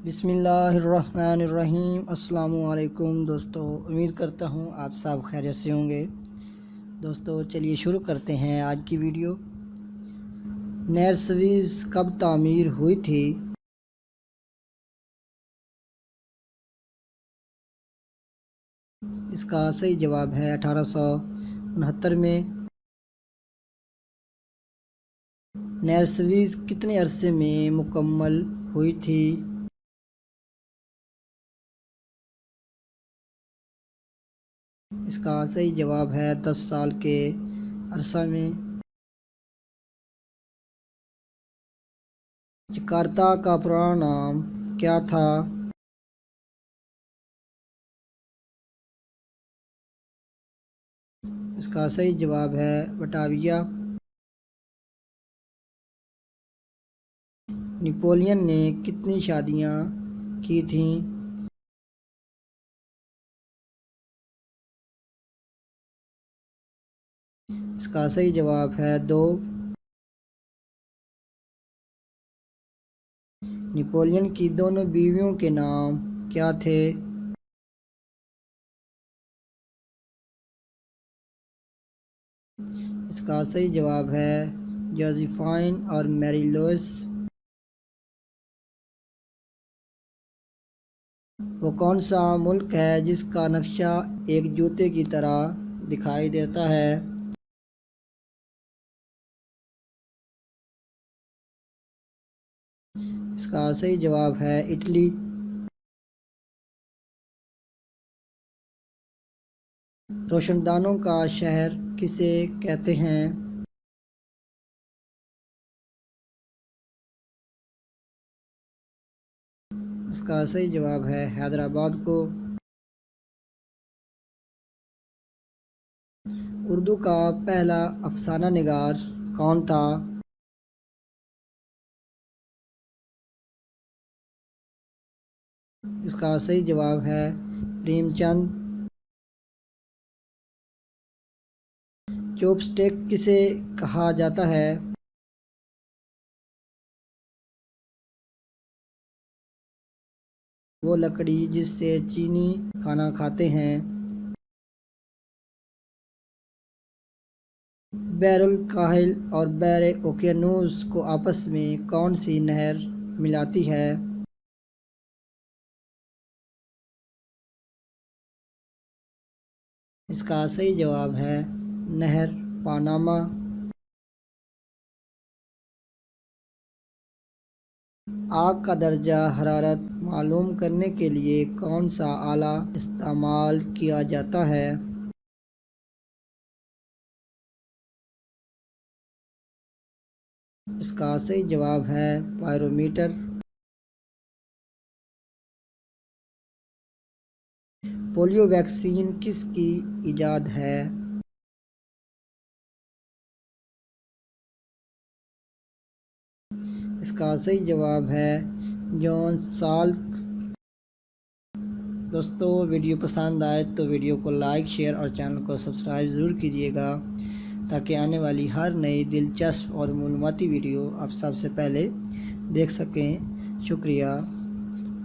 بسم اللہ الرحمن الرحیم۔ السلام علیکم دوستو، امید کرتا ہوں آپ سب خیریت سے ہوں گے۔ دوستو چلیے شروع کرتے ہیں آج کی ویڈیو۔ نہر سویز کب تعمیر ہوئی تھی؟ اس کا صحیح جواب ہے 1869 میں۔ نہر سویز کتنے عرصے میں مکمل ہوئی تھی؟ اس کا صحیح جواب ہے 10 سال کے عرصہ میں۔ جکارتہ کا پرانا نام کیا تھا؟ اس کا صحیح جواب ہے بٹاویا۔ نپولین نے کتنی شادیاں کی تھیں؟ اس کا صحیح جواب ہے 2۔ نپولین کی دونوں بیویوں کے نام کیا تھے؟ اس کا صحیح جواب ہے جوزیفائن اور میری لوئس۔ وہ کون سا ملک ہے جس کا نقشہ ایک جوتے کی طرح دکھائی دیتا ہے؟ اس کا صحیح جواب ہے اٹلی۔ روشن دانوں کا شہر کسے کہتے ہیں؟ اس کا صحیح جواب ہے حیدرآباد کو۔ اردو کا پہلا افسانہ نگار کون تھا؟ اس کا صحیح جواب ہے پریم چند۔ چوپ سٹک کسے کہا جاتا ہے؟ وہ لکڑی جس سے چینی کھانا کھاتے ہیں۔ بحر الکاہل اور بحر اوقیانوس کو آپس میں کون سی نہر ملاتی ہے؟ اس کا صحیح جواب ہے نہر پاناما۔ آگ کا درجہ حرارت معلوم کرنے کے لیے کون سا آلہ استعمال کیا جاتا ہے؟ اس کا صحیح جواب ہے بائرومیٹر۔ پولیو ویکسین کس کی ایجاد ہے؟ اس کا صحیح جواب ہے جان سالک۔ دوستو ویڈیو پسند آئے تو ویڈیو کو لائک، شیئر اور چینل کو سبسکرائب ضرور کیجیے گا تاکہ آنے والی ہر نئی دلچسپ اور معلوماتی ویڈیو آپ سب سے پہلے دیکھ سکیں۔ شکریہ۔